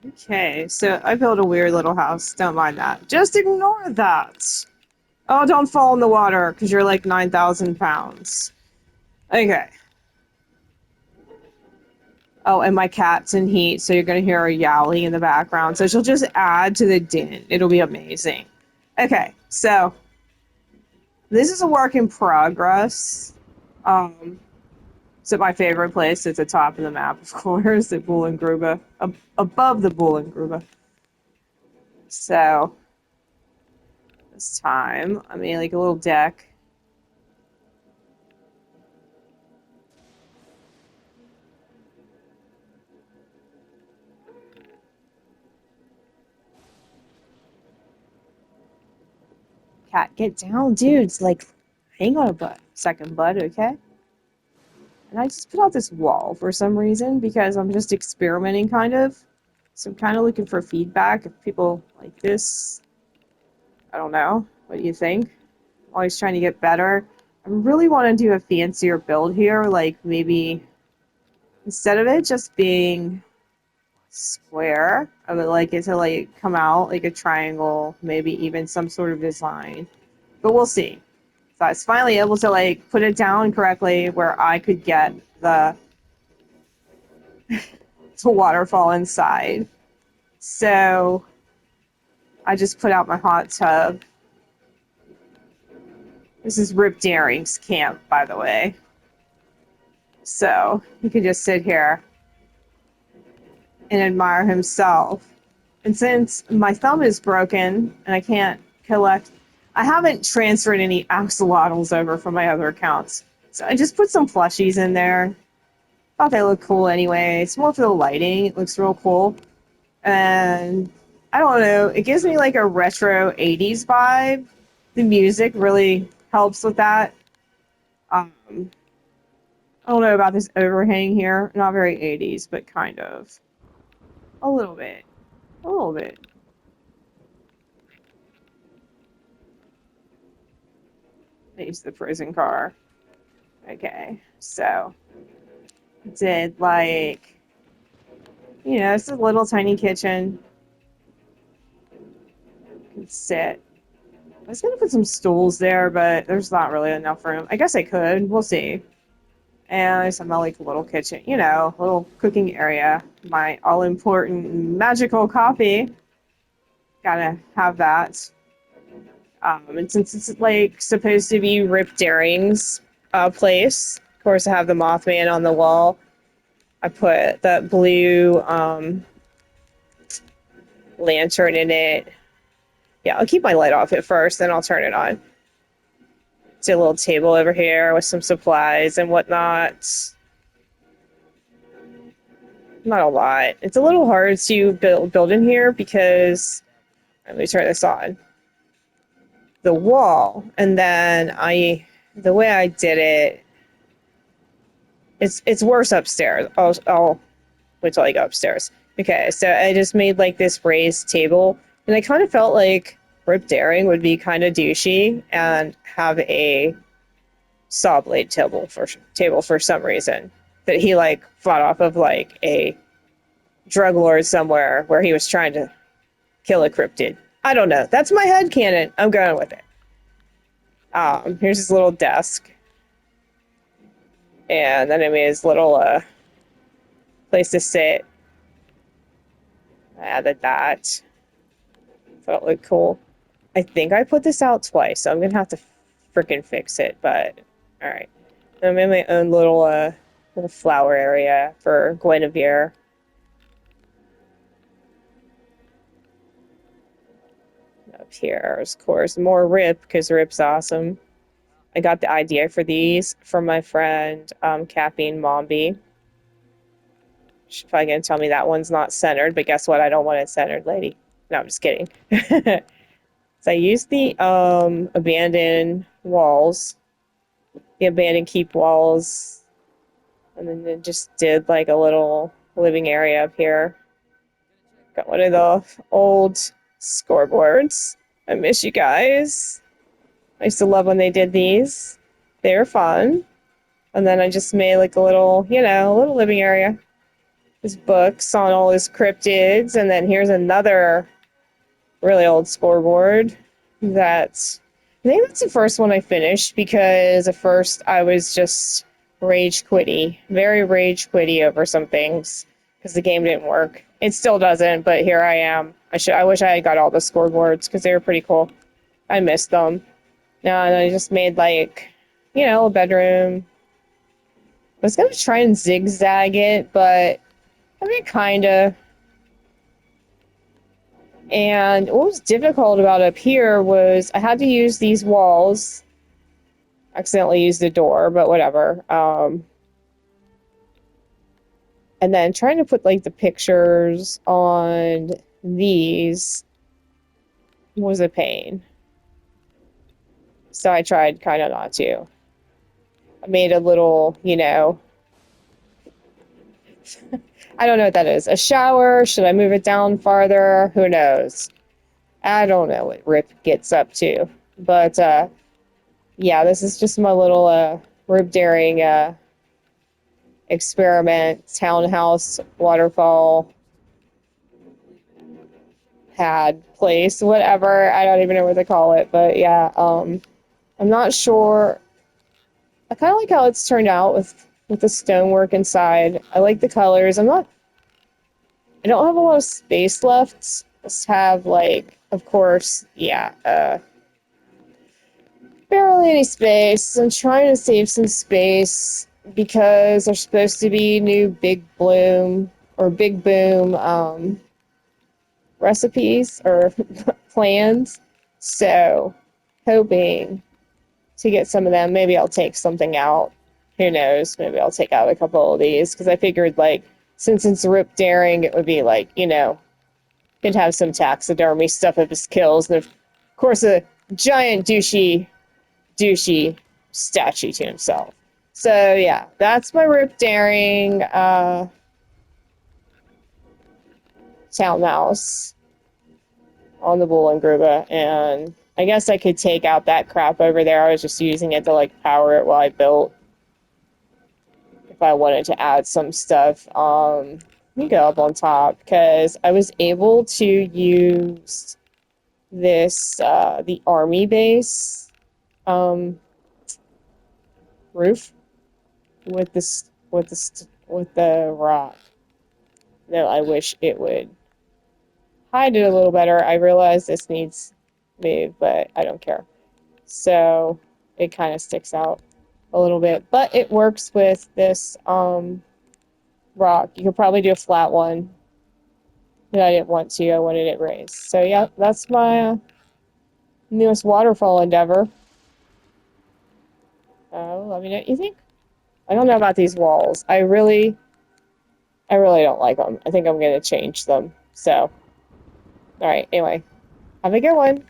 Okay, so I built a weird little house. Don't mind that. Just ignore that. Oh, don't fall in the water because you're like 9,000 pounds. Okay. Oh, and my cat's in heat, so you're gonna hear her yowling in the background. So she'll just add to the din. It'll be amazing. Okay, so this is a work in progress. Um, so my favorite place at the top of the map, of course, the Bullengruber, above the Bullengruber. So this time, I made like a little deck. Cat, get down, dude. It's like, hang on a second, bud, okay? And I just put out this wall for some reason because I'm just experimenting, kind of. So I'm kind of looking for feedback. If people like this, I don't know. What do you think? Always trying to get better. I really want to do a fancier build here, like maybe instead of it just being square, I would like it to like come out like a triangle, maybe even some sort of design. But we'll see. So I was finally able to like put it down correctly where I could get the waterfall inside. So I just put out my hot tub. This is Rip Daring's camp, by the way. So he can just sit here and admire himself. And since my thumb is broken and I can't collect, I haven't transferred any axolotls over from my other accounts. So I just put some plushies in there. Thought they look cool anyway. It's more for the lighting. It looks real cool. And I don't know, it gives me like a retro 80s vibe. The music really helps with that. Um, I don't know about this overhang here. Not very 80s, but kind of. A little bit. A little bit. Use the prison car. Okay, so did like, it's a little tiny kitchen. Can sit. I was gonna put some stools there, but there's not really enough room. I guess I could. We'll see. And some like little kitchen, little cooking area. My all important magical coffee. Gotta have that. And since it's like supposed to be Rip Daring's place, of course, I have the Mothman on the wall. I put that blue lantern in it. Yeah, I'll keep my light off at first, then I'll turn it on. It's a little table over here with some supplies and whatnot. Not a lot. It's a little hard to build in here because let me turn this on. The wall, and then the way I did it, it's worse upstairs. I'll wait till I go upstairs. Okay, so I just made like this raised table, and I kind of felt like Rip Daring would be kind of douchey and have a saw blade table for some reason that he like fought off of like a drug lord somewhere where he was trying to kill a cryptid. I don't know. That's my head canon. I'm going with it. Here's his little desk, and then I made his little place to sit. I added that. Thought it looked cool. I think I put this out twice, so I'm gonna have to freaking fix it. But all right, I made my own little flower area for Guinevere. Up here, of course, more Rip because Rip's awesome. I got the idea for these from my friend Caffeine Mombi. She's probably gonna tell me that one's not centered, but guess what? I don't want it centered, lady. No, I'm just kidding. So I used the abandoned walls, the abandoned keep walls, and then it just did like a little living area up here. Got one of the old scoreboards. I miss you guys. I used to love when they did these. They were fun. And then I just made like a little, a little living area. his books on all his cryptids, and then here's another really old scoreboard that I think that's the first one I finished because at first I was just rage quitty, very rage quitty over some things because the game didn't work. It still doesn't, but here I am. I wish I had got all the scoreboards because they were pretty cool. I missed them. No, and I just made like, a bedroom. I was gonna try and zigzag it, but I mean, kinda. And what was difficult about up here was I had to use these walls. Accidentally used the door, but whatever. And then trying to put like the pictures on these was a pain. So I tried kind of not to. I made a little, I don't know what that is. A shower? Should I move it down farther? Who knows? I don't know what Rip gets up to. But yeah, this is just my little Rip Daring experiment, townhouse, waterfall, pad, place, whatever. I don't even know what to call it. But yeah, I'm not sure. I kind of like how it's turned out with the stonework inside. I like the colors. I don't have a lot of space left. Just have like, of course, yeah, barely any space. I'm trying to save some space because there's supposed to be new Big Bloom or Big Boom recipes or plans. So, hoping to get some of them. Maybe I'll take something out. Who knows? Maybe I'll take out a couple of these because I figured, like, since it's Rip Daring, it would be like, could have some taxidermy stuff of his kills, and of course, a giant douchey statue to himself. So yeah, that's my Rip Daring townhouse on the Bullengruba, and I guess I could take out that crap over there. I was just using it to like power it while I built. If I wanted to add some stuff, let me go up on top because I was able to use this the army base roof with the rock. No, I wish it would hide it a little better. I realize this needs moved, but I don't care. So it kind of sticks out a little bit, but it works with this rock. You could probably do a flat one, but I didn't want to. I wanted it raised. So yeah, that's my newest waterfall endeavor. Let me know what you think. I don't know about these walls. I really don't like them. I think I'm gonna change them. So, all right. Anyway, have a good one.